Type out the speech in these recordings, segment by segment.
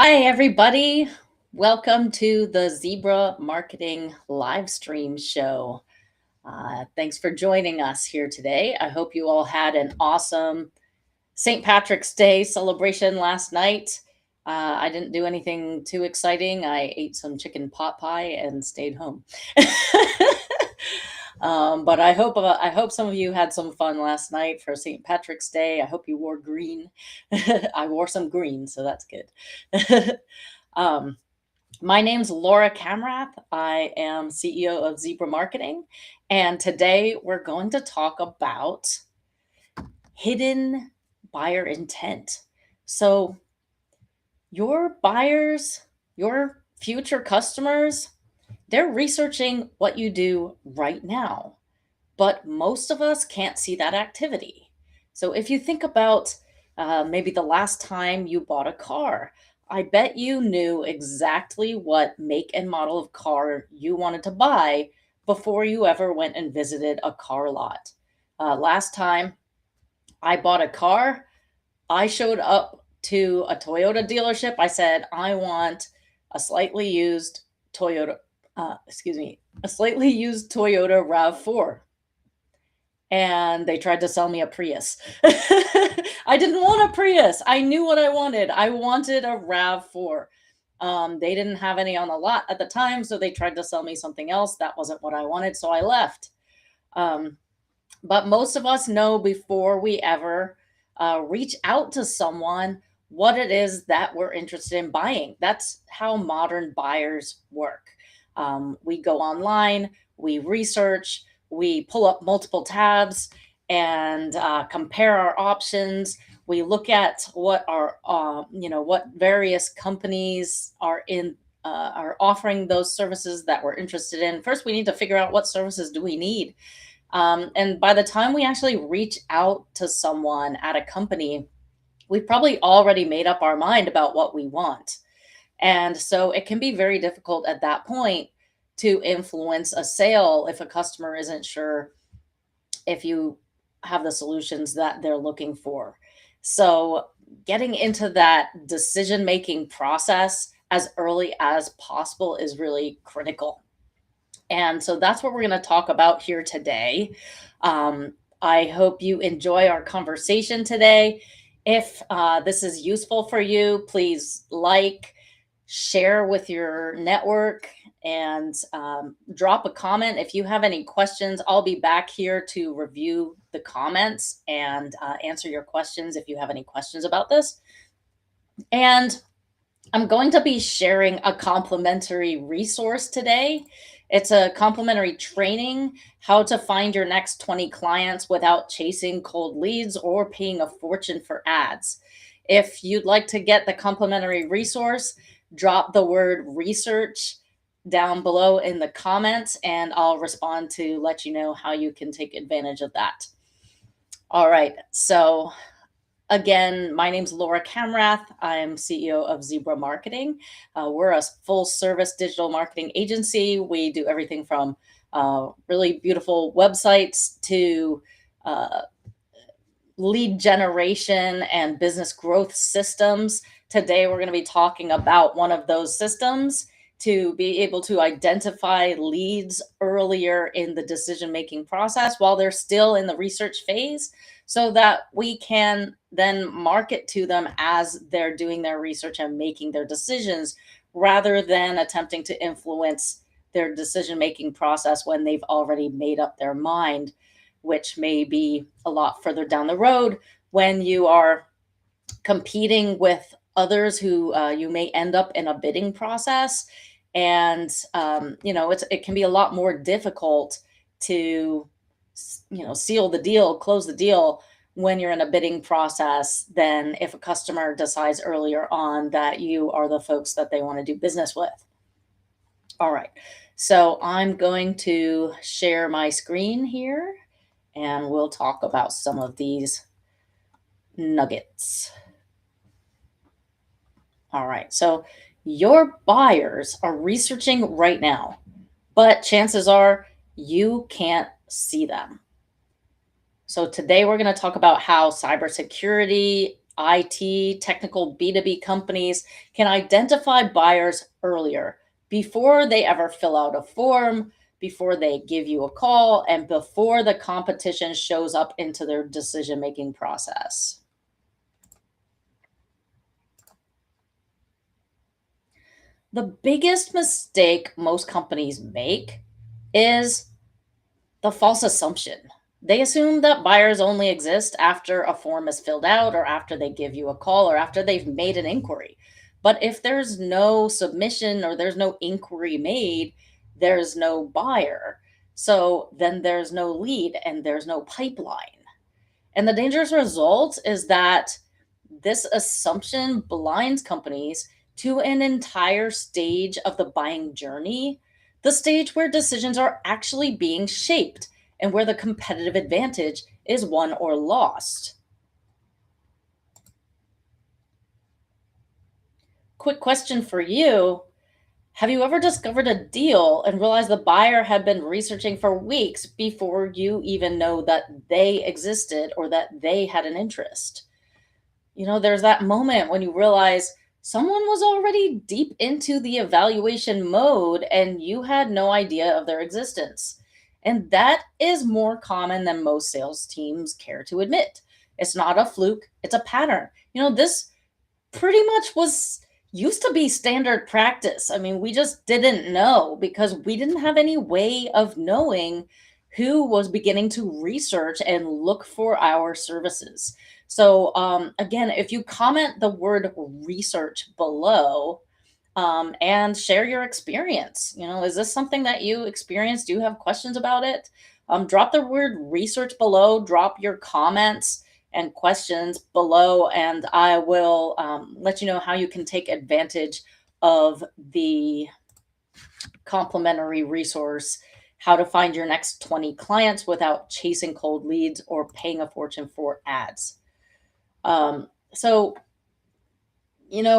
Hi, everybody. Welcome to the Zebra Marketing live stream show. Thanks for joining us here today. I hope you all had an awesome St. Patrick's Day celebration last night. I didn't do anything too exciting. I ate some chicken pot pie and stayed home. But I hope some of you had some fun last night for St. Patrick's Day. I hope you wore green. I wore some green, so that's good. um, my name's Laura Camrath. I am CEO of Zebra Marketing, and today we're going to talk about hidden buyer intent. So, your buyers, your future customers, they're researching what you do right now, but most of us can't see that activity. So, if you think about maybe the last time you bought a car, I bet you knew exactly what make and model of car you wanted to buy before you ever went and visited a car lot. Last time I bought a car, I showed up to a Toyota dealership. I said, I want a slightly used Toyota, a slightly used Toyota RAV4. And they tried to sell me a Prius. I didn't want a Prius. I knew what I wanted. I wanted a RAV4. They didn't have any on the lot at the time, so they tried to sell me something else. That wasn't what I wanted, so I left. Um, but most of us know before we ever reach out to someone what it is that we're interested in buying. That's how modern buyers work. We go online, we research, we pull up multiple tabs and compare our options. We look at what what various companies are offering those services that we're interested in. First, we need to figure out what services do we need, and by the time we actually reach out to someone at a company, we've probably already made up our mind about what we want. And so it can be very difficult at that point to influence a sale if a customer isn't sure if you have the solutions that they're looking for. So getting into that decision making process as early as possible is really critical. And so that's what we're going to talk about here today. I hope you enjoy our conversation today. If this is useful for you, please like, share with your network, and drop a comment. If you have any questions, I'll be back here to review the comments and answer your questions if you have any questions about this. And I'm going to be sharing a complimentary resource today. It's a complimentary training, how to find your next 20 clients without chasing cold leads or paying a fortune for ads. If you'd like to get the complimentary resource, drop the word research down below in the comments and I'll respond to let you know how you can take advantage of that. All right. So again, my name's Laura Camrath. I'm CEO of Zebra Marketing. We're a full service digital marketing agency. We do everything from really beautiful websites to uh, lead generation and business growth systems. Today, we're going to be talking about one of those systems to be able to identify leads earlier in the decision making process while they're still in the research phase, so that we can then market to them as they're doing their research and making their decisions, rather than attempting to influence their decision making process when they've already made up their mind, which may be a lot further down the road when you are competing with others who you may end up in a bidding process. And it can be a lot more difficult to seal the deal, close the deal when you're in a bidding process than if a customer decides earlier on that you are the folks that they want to do business with. All right, so I'm going to share my screen here and we'll talk about some of these nuggets. All right, so your buyers are researching right now, but chances are you can't see them. So today we're going to talk about how cybersecurity, IT, technical B2B companies can identify buyers earlier before they ever fill out a form, before they give you a call, and before the competition shows up into their decision making process. The biggest mistake most companies make is the false assumption. They assume that buyers only exist after a form is filled out or after they give you a call or after they've made an inquiry. But if there's no submission or there's no inquiry made, there's no buyer. So then there's no lead and there's no pipeline. And the dangerous result is that this assumption blinds companies to an entire stage of the buying journey, the stage where decisions are actually being shaped and where the competitive advantage is won or lost. Quick question for you. Have you ever discovered a deal and realized the buyer had been researching for weeks before you even know that they existed or that they had an interest? There's that moment when you realize someone was already deep into the evaluation mode and you had no idea of their existence. And that is more common than most sales teams care to admit. It's not a fluke, it's a pattern. This pretty much was used to be standard practice. I mean, we just didn't know because we didn't have any way of knowing who was beginning to research and look for our services. So, again, if you comment the word research below, and share your experience, is this something that you experienced? Do you have questions about it? Drop the word research below, drop your comments and questions below, and I will let you know how you can take advantage of the complimentary resource, How to Find Your Next 20 Clients Without Chasing Cold Leads or Paying a Fortune for Ads. So,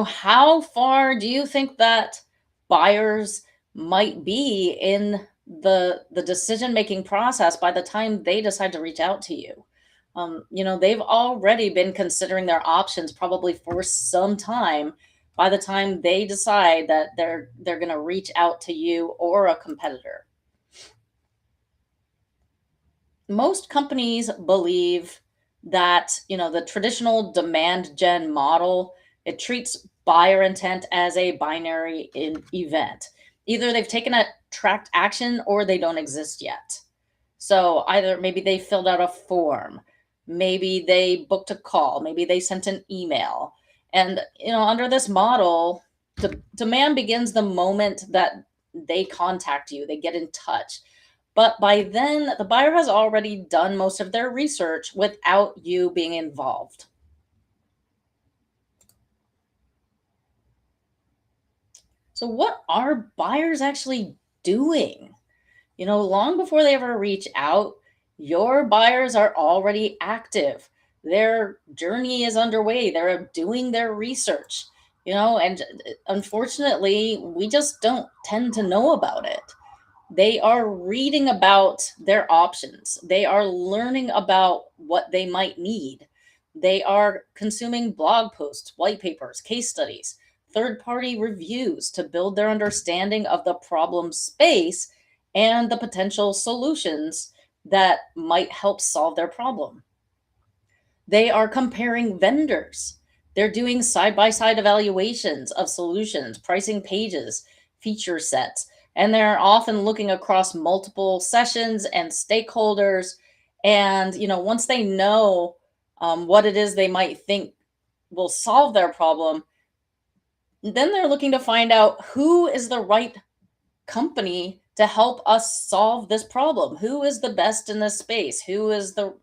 how far do you think that buyers might be in the decision making process by the time they decide to reach out to you? They've already been considering their options probably for some time by the time they decide that they're going to reach out to you or a competitor. Most companies believe that, the traditional demand gen model, it treats buyer intent as a binary event. Either they've taken a tracked action or they don't exist yet. So either maybe they filled out a form, maybe they booked a call, maybe they sent an email. And, under this model, the demand begins the moment that they contact you, they get in touch. But by then, the buyer has already done most of their research without you being involved. So, what are buyers actually doing? Long before they ever reach out, your buyers are already active. Their journey is underway. They're doing their research, and unfortunately, we just don't tend to know about it. They are reading about their options. They are learning about what they might need. They are consuming blog posts, white papers, case studies, third party reviews to build their understanding of the problem space and the potential solutions that might help solve their problem. They are comparing vendors. They're doing side by side evaluations of solutions, pricing pages, feature sets, and they're often looking across multiple sessions and stakeholders. And, once they know what it is they might think will solve their problem, then they're looking to find out who is the right company to help us solve this problem. Who is the best in this space? Who is the,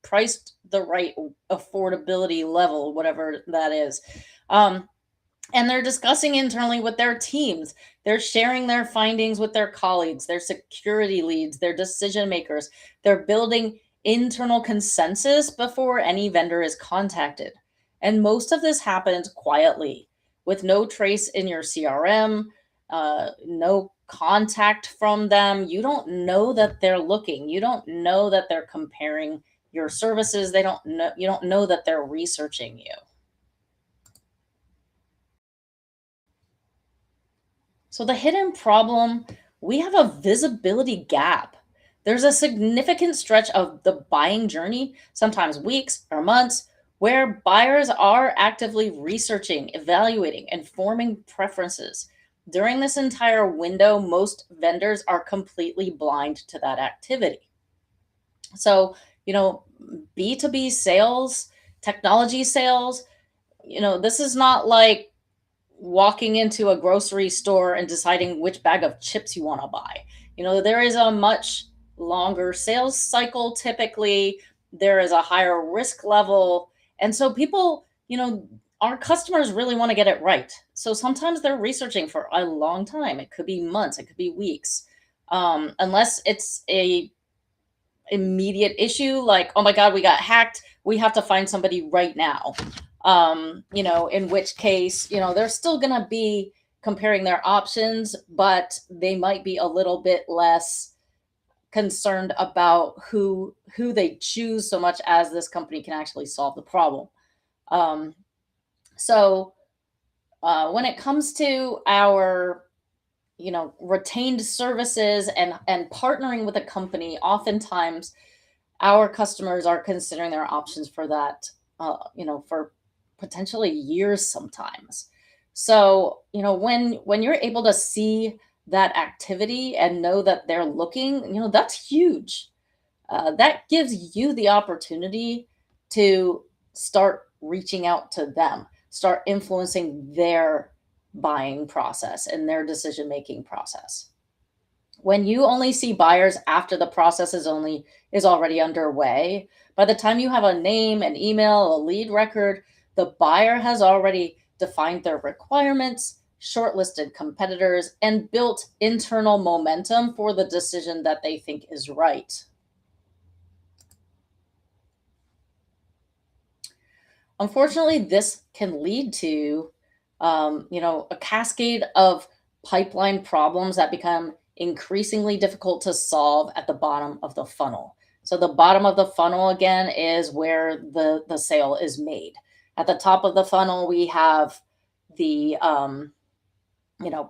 priced the right affordability level, whatever that is. And they're discussing internally with their teams. They're sharing their findings with their colleagues, their security leads, their decision makers. They're building internal consensus before any vendor is contacted. And most of this happens quietly with no trace in your CRM, no contact from them. You don't know that they're looking. You don't know that they're comparing your services. They don't know, you don't know that they're researching you. So the hidden problem, we have a visibility gap. There's a significant stretch of the buying journey, sometimes weeks or months, where buyers are actively researching, evaluating, and forming preferences. During this entire window, most vendors are completely blind to that activity. So, B2B sales, technology sales, this is not like walking into a grocery store and deciding which bag of chips you want to buy. There is a much longer sales cycle typically. There is a higher risk level. And so people, our customers really want to get it right. So sometimes they're researching for a long time. It could be months, it could be weeks. Unless it's a immediate issue like, oh my God, we got hacked. We have to find somebody right now. In which case, they're still going to be comparing their options, but they might be a little bit less concerned about who they choose so much as this company can actually solve the problem. So when it comes to our retained services and partnering with a company, oftentimes our customers are considering their options for that, for potentially years sometimes. So, when you're able to see that activity and know that they're looking, that's huge. That gives you the opportunity to start reaching out to them, start influencing their buying process and their decision making process. When you only see buyers after the process is already underway, by the time you have a name, an email, a lead record, the buyer has already defined their requirements, shortlisted competitors, and built internal momentum for the decision that they think is right. Unfortunately, this can lead to, a cascade of pipeline problems that become increasingly difficult to solve at the bottom of the funnel. So the bottom of the funnel again is where the sale is made. At the top of the funnel, we have the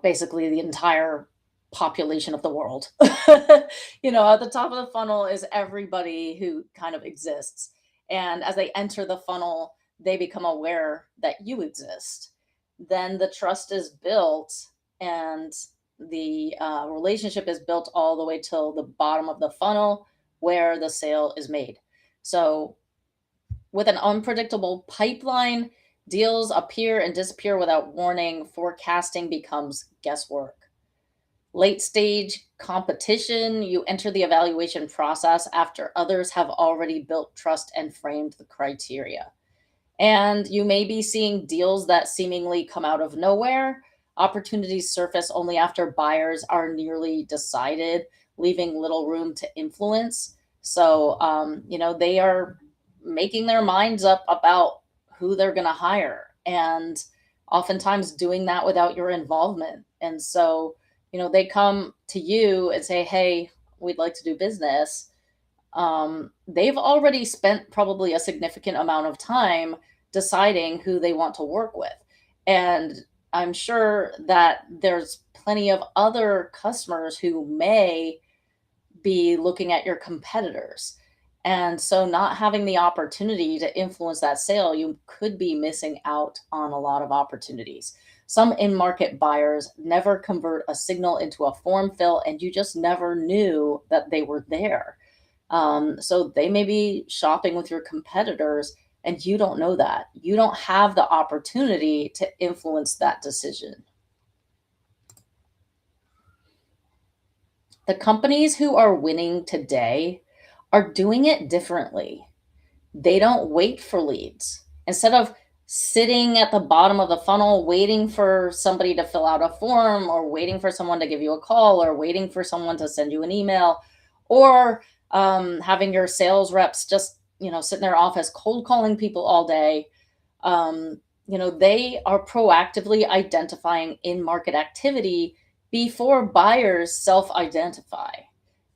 basically the entire population of the world. At the top of the funnel is everybody who kind of exists. And as they enter the funnel, they become aware that you exist. Then the trust is built and the relationship is built all the way till the bottom of the funnel where the sale is made. So with an unpredictable pipeline, deals appear and disappear without warning. Forecasting becomes guesswork. Late stage competition, you enter the evaluation process after others have already built trust and framed the criteria. And you may be seeing deals that seemingly come out of nowhere. Opportunities surface only after buyers are nearly decided, leaving little room to influence. So, they are making their minds up about who they're going to hire, and oftentimes doing that without your involvement. And so, they come to you and say, hey, we'd like to do business. They've already spent probably a significant amount of time deciding who they want to work with. And I'm sure that there's plenty of other customers who may be looking at your competitors. And so, not having the opportunity to influence that sale, you could be missing out on a lot of opportunities. Some in market buyers never convert a signal into a form fill, and you just never knew that they were there. So, they may be shopping with your competitors, and you don't know that. You don't have the opportunity to influence that decision. The companies who are winning today are doing it differently. They don't wait for leads. Instead of sitting at the bottom of the funnel waiting for somebody to fill out a form, or waiting for someone to give you a call, or waiting for someone to send you an email, or having your sales reps just sit in their office cold calling people all day, they are proactively identifying in market activity before buyers self identify.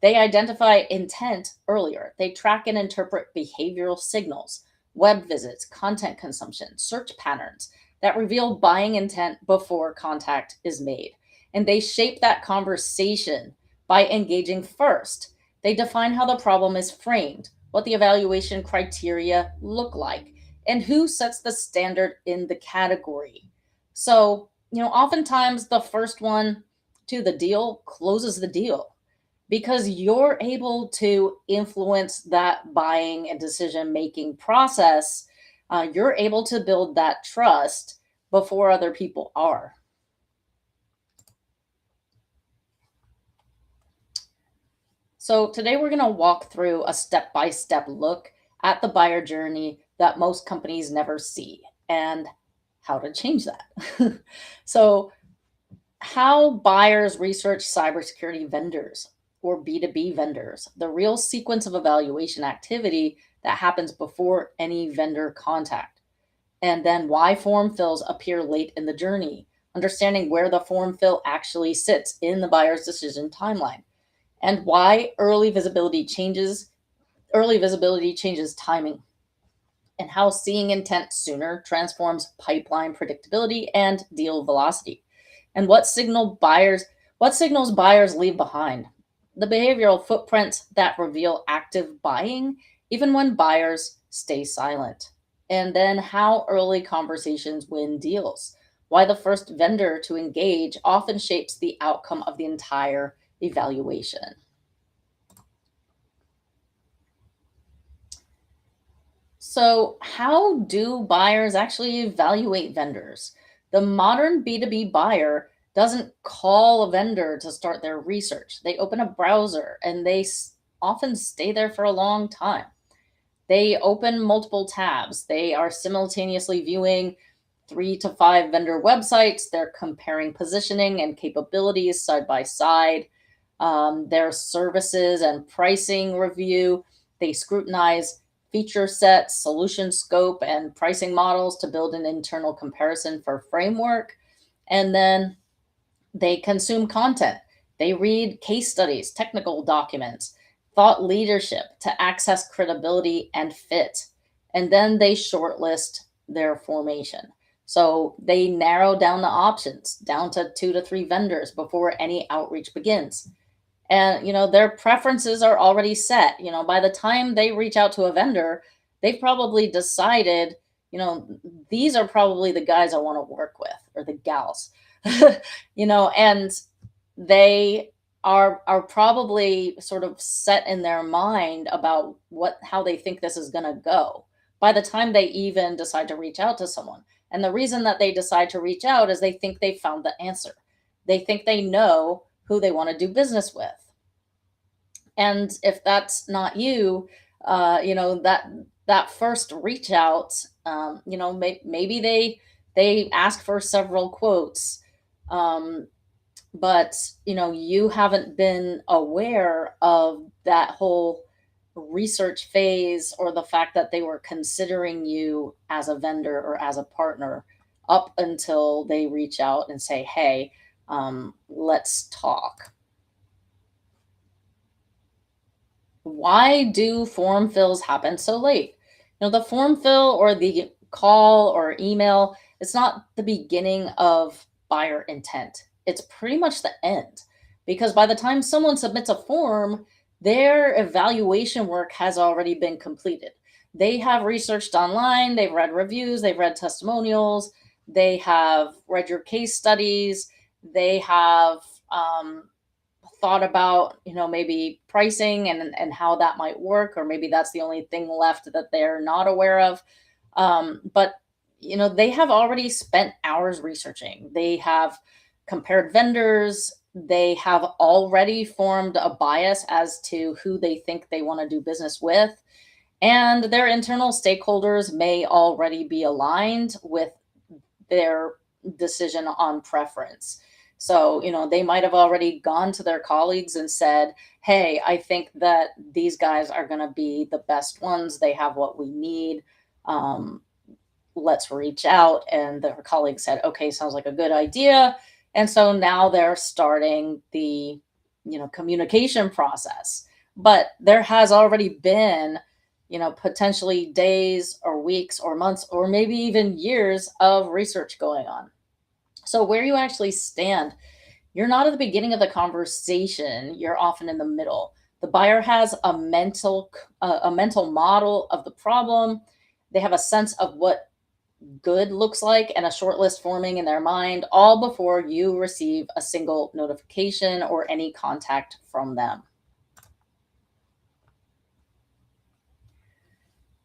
They identify intent earlier. They track and interpret behavioral signals, web visits, content consumption, search patterns that reveal buying intent before contact is made. And they shape that conversation by engaging first. They define how the problem is framed, what the evaluation criteria look like, and who sets the standard in the category. So, oftentimes the first one to the deal closes the deal because you're able to influence that buying and decision making process. You're able to build that trust before other people are. So, today we're going to walk through a step by step look at the buyer journey that most companies never see and how to change that. So, how buyers research cybersecurity vendors or B2B vendors, the real sequence of evaluation activity that happens before any vendor contact. And then why form fills appear late in the journey, understanding where the form fill actually sits in the buyer's decision timeline, and why early visibility changes timing, and how seeing intent sooner transforms pipeline predictability and deal velocity, and what signals buyers leave behind, the behavioral footprints that reveal active buying even when buyers stay silent, and then how early conversations win deals, why the first vendor to engage often shapes the outcome of the entire evaluation. So, how do buyers actually evaluate vendors? The modern B2B buyer doesn't call a vendor to start their research. They open a browser and often stay there for a long time. They open multiple tabs. They are simultaneously viewing 3 to 5 vendor websites. They're comparing positioning and capabilities side by side. Their services and pricing review. They scrutinize feature sets, solution scope, and pricing models to build an internal comparison for framework. And then they consume content. They read case studies, technical documents, thought leadership to access credibility and fit. And then they shortlist their formation. So they narrow down the options down to 2 to 3 vendors before any outreach begins. And their preferences are already set. By the time they reach out to a vendor, they've probably decided, these are probably the guys I want to work with, or the gals. And they are probably sort of set in their mind about how they think this is going to go by the time they even decide to reach out to someone. And the reason that they decide to reach out is they think they found the answer. They think they know who they want to do business with. And if that's not you, that first reach out, maybe they ask for several quotes, um, but you haven't been aware of that whole research phase, or the fact that they were considering you as a vendor or as a partner up until they reach out and say, hey, let's talk. Why do form fills happen so late? The form fill or the call or email, it's not the beginning of buyer intent. It's pretty much the end, because by the time someone submits a form, their evaluation work has already been completed. They have researched online, they've read reviews, they've read testimonials, they have read your case studies, they have thought about maybe pricing and how that might work, or maybe that's the only thing left that they're not aware of. But they have already spent hours researching. They have compared vendors. They have already formed a bias as to who they think they want to do business with, and their internal stakeholders may already be aligned with their decision on preference. So, they might have already gone to their colleagues and said, hey, I think that these guys are going to be the best ones. They have what we need. Let's reach out. And their colleague said, okay, sounds like a good idea. And so now they're starting the communication process, but there has already been potentially days or weeks or months or maybe even years of research going on. So where you actually stand, you're not at the beginning of the conversation, you're often in the middle. The buyer has a mental model of the problem. They have a sense of what good looks like and a short list forming in their mind, all before you receive a single notification or any contact from them.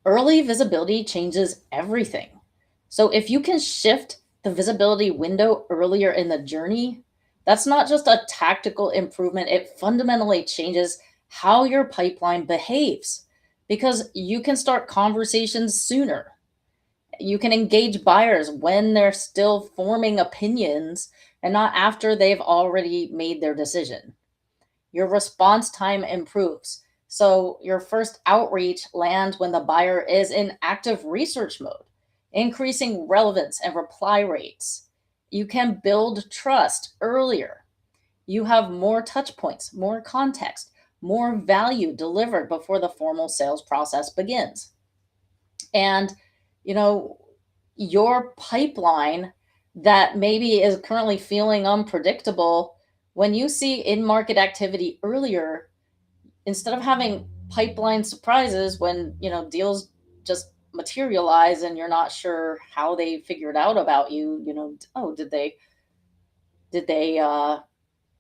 Early visibility changes everything. So if you can shift the visibility window earlier in the journey, that's not just a tactical improvement, it fundamentally changes how your pipeline behaves because you can start conversations sooner. You can engage buyers when they're still forming opinions and not after they've already made their decision. Your response time improves. So your first outreach lands when the buyer is in active research mode, increasing relevance and reply rates. You can build trust earlier. You have more touch points, more context, more value delivered before the formal sales process begins. And, you know, your pipeline that maybe is currently feeling unpredictable, when you see in market activity earlier, instead of having pipeline surprises when, deals just materialize and you're not sure how they figured out about you, oh, did they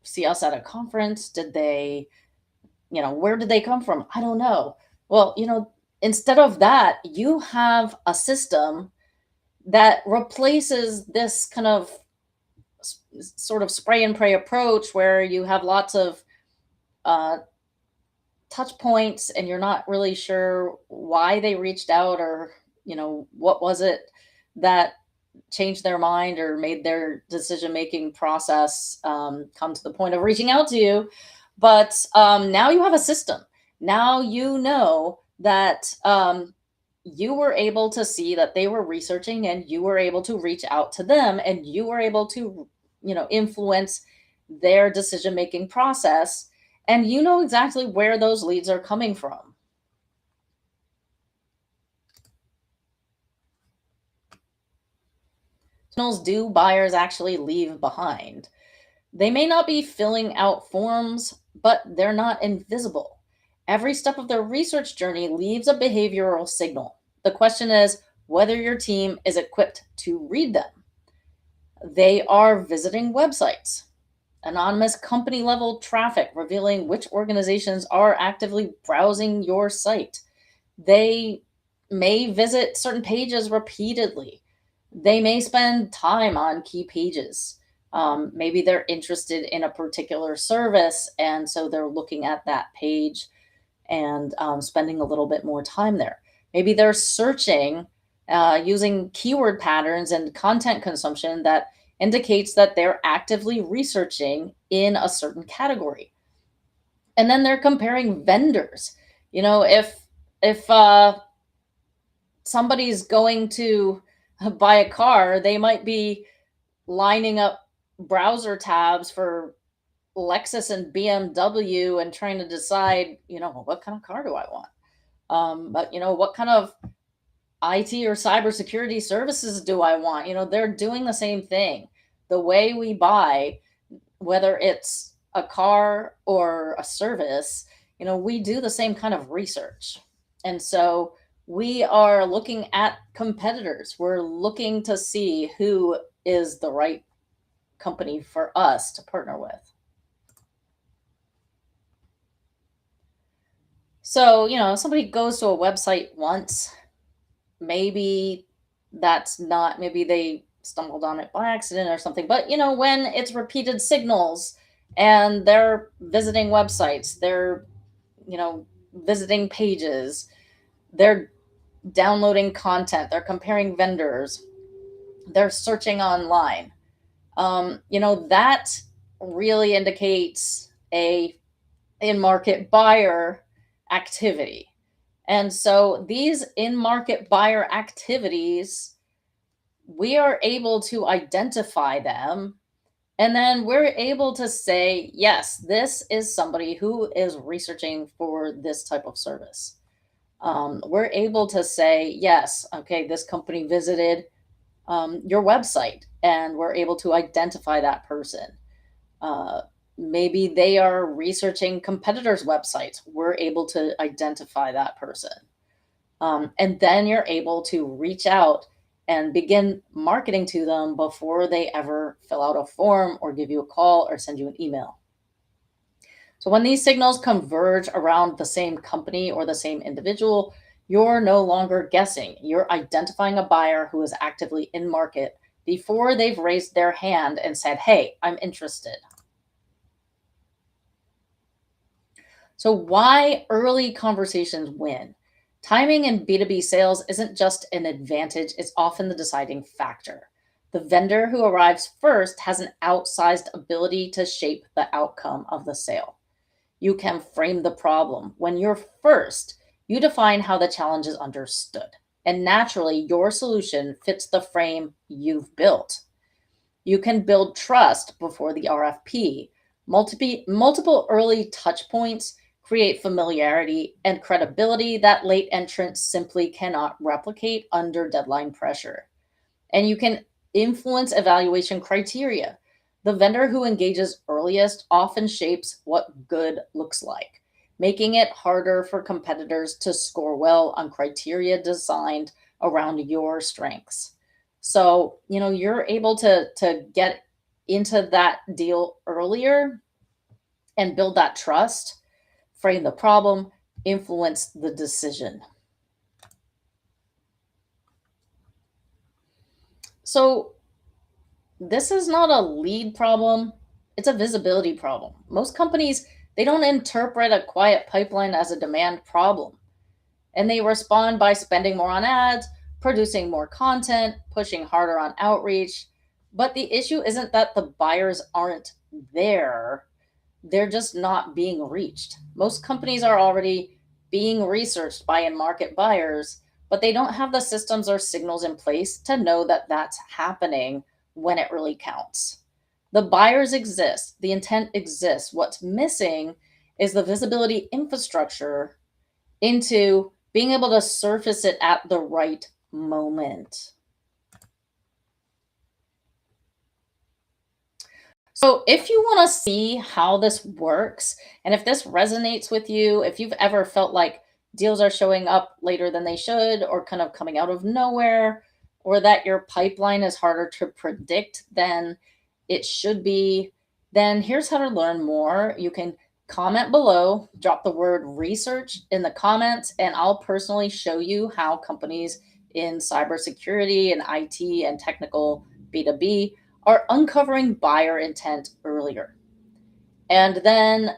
see us at a conference? Did they, where did they come from? I don't know. Well, instead of that, you have a system that replaces this kind of sort of spray and pray approach where you have lots of uh, touch points and you're not really sure why they reached out or what was it that changed their mind or made their decision making process come to the point of reaching out to you. But now you have a system. Now you know that you were able to see that they were researching and you were able to reach out to them and you were able to influence their decision making process, and you know exactly where those leads are coming from. Signals do buyers actually leave behind? They may not be filling out forms, but they're not invisible. Every step of their research journey leaves a behavioral signal. The question is whether your team is equipped to read them. They are visiting websites, anonymous company level traffic revealing which organizations are actively browsing your site. They may visit certain pages repeatedly. They may spend time on key pages. Maybe they're interested in a particular service, and so they're looking at that page and spending a little bit more time there. Maybe they're searching using keyword patterns and content consumption that indicates that they're actively researching in a certain category. And then they're comparing vendors. If somebody's going to buy a car, they might be lining up browser tabs for Lexus and BMW and trying to decide, what kind of car do I want? But what kind of IT or cybersecurity services do I want? They're doing the same thing. The way we buy, whether it's a car or a service, we do the same kind of research. And so we are looking at competitors. We're looking to see who is the right company for us to partner with. So, somebody goes to a website once, maybe maybe they stumbled on it by accident or something. But, when it's repeated signals and they're visiting websites, they're, you know, visiting pages, they're downloading content, they're comparing vendors, they're searching online. That really indicates a in-market buyer activity. And so these in-market buyer activities, we are able to identify them And then we're able to say, yes, this is somebody who is researching for this type of service. We're able to say, yes, okay, this company visited your website, and we're able to identify that person. Uh, Maybe they are researching competitors' websites. We're able to identify that person. And then you're able to reach out and begin marketing to them before they ever fill out a form or give you a call or send you an email. So when these signals converge around the same company or the same individual, you're no longer guessing. You're identifying a buyer who is actively in market before they've raised their hand and said, hey, I'm interested. So, why early conversations win? Timing in B2B sales isn't just an advantage, it's often the deciding factor. The vendor who arrives first has an outsized ability to shape the outcome of the sale. You can frame the problem. When you're first, you define how the challenge is understood. And naturally, your solution fits the frame you've built. You can build trust before the RFP. Multiple early touch points create familiarity and credibility that late entrants simply cannot replicate under deadline pressure. And you can influence evaluation criteria. The vendor who engages earliest often shapes what good looks like, making it harder for competitors to score well on criteria designed around your strengths. So, you're able to get into that deal earlier and build that trust, frame the problem, influence the decision. So, this is not a lead problem, it's a visibility problem. Most companies, they don't interpret a quiet pipeline as a demand problem, and they respond by spending more on ads, producing more content, pushing harder on outreach. But the issue isn't that the buyers aren't there, they're just not being reached. Most companies are already being researched by in market buyers, but they don't have the systems or signals in place to know that that's happening when it really counts. The buyers exist, the intent exists. What's missing is the visibility infrastructure into being able to surface it at the right moment. So, if you want to see how this works, and if this resonates with you, if you've ever felt like deals are showing up later than they should, or kind of coming out of nowhere, or that your pipeline is harder to predict than it should be, then here's how to learn more. You can comment below, drop the word research in the comments, and I'll personally show you how companies in cybersecurity and IT and technical B2B are uncovering buyer intent earlier. And then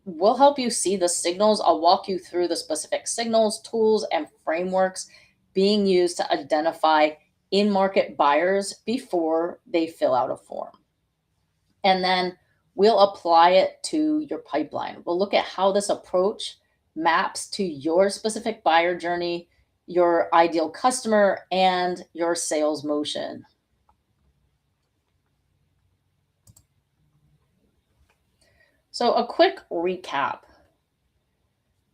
we'll help you see the signals. I'll walk you through the specific signals, tools, and frameworks being used to identify in market buyers before they fill out a form. And then we'll apply it to your pipeline. We'll look at how this approach maps to your specific buyer journey, your ideal customer, and your sales motion. So, a quick recap.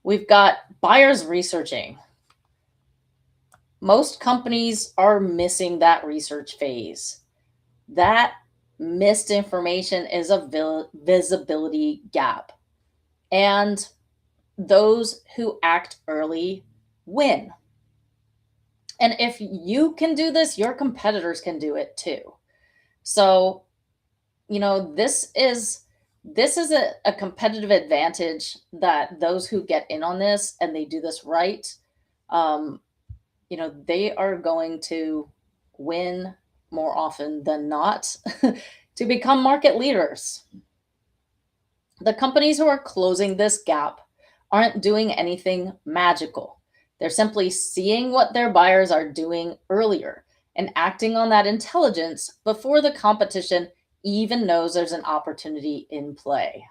We've got buyers researching. Most companies are missing that research phase. That missed information is a visibility gap. And those who act early win. And if you can do this, your competitors can do it too. So, this is a competitive advantage that those who get in on this and they do this right, um, they are going to win more often than not to become market leaders. The companies who are closing this gap aren't doing anything magical. They're simply seeing what their buyers are doing earlier and acting on that intelligence before the competition even knows there's an opportunity in play.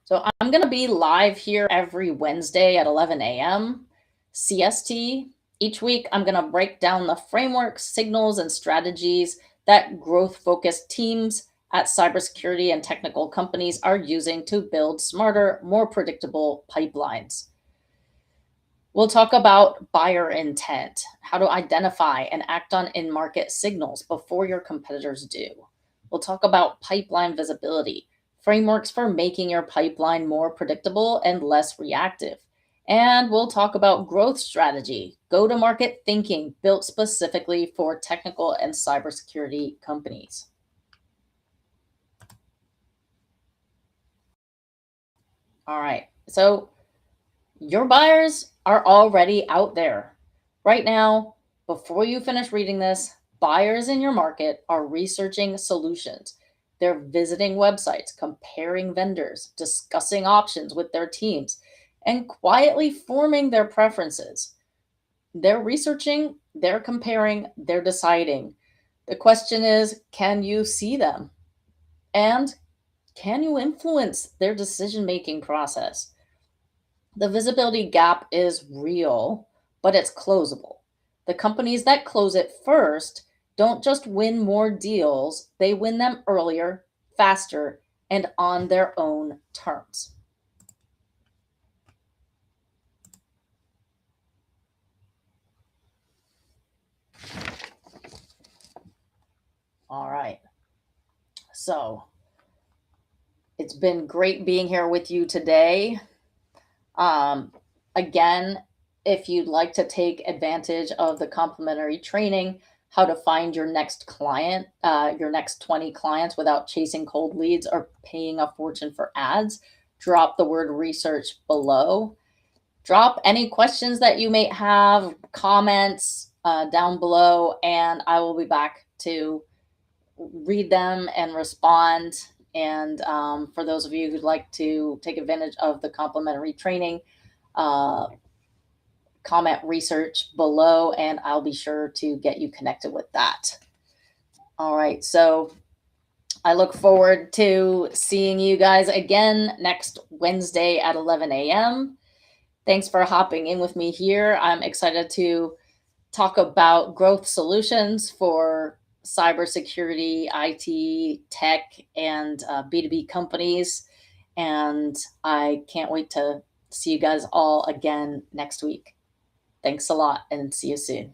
So I'm going to be live here every Wednesday at 11 a.m. CST. Each week, I'm going to break down the frameworks, signals, and strategies that growth focused teams at cybersecurity and technical companies are using to build smarter, more predictable pipelines. We'll talk about buyer intent, how to identify and act on in market signals before your competitors do. We'll talk about pipeline visibility, frameworks for making your pipeline more predictable and less reactive. And we'll talk about growth strategy, go to market thinking built specifically for technical and cybersecurity companies. All right. So, your buyers are already out there. Right now, before you finish reading this, buyers in your market are researching solutions. They're visiting websites, comparing vendors, discussing options with their teams, and quietly forming their preferences. They're researching, they're comparing, they're deciding. The question is, can you see them? And can you influence their decision making process? The visibility gap is real, but it's closable. The companies that close it first don't just win more deals, they win them earlier, faster, and on their own terms. All right. So it's been great being here with you today. Um, Again, if you'd like to take advantage of the complimentary training, how to find your next client, your next 20 clients without chasing cold leads or paying a fortune for ads, drop the word research below. Drop any questions that you may have, comments down below, and I will be back to read them and respond. And for those of you who'd like to take advantage of the complimentary training, uh, comment research below and I'll be sure to get you connected with that. All right. So I look forward to seeing you guys again next Wednesday at 11 a.m. Thanks for hopping in with me here. I'm excited to talk about growth solutions for cybersecurity, IT, tech, and B2B companies. And I can't wait to see you guys all again next week. Thanks a lot and see you soon.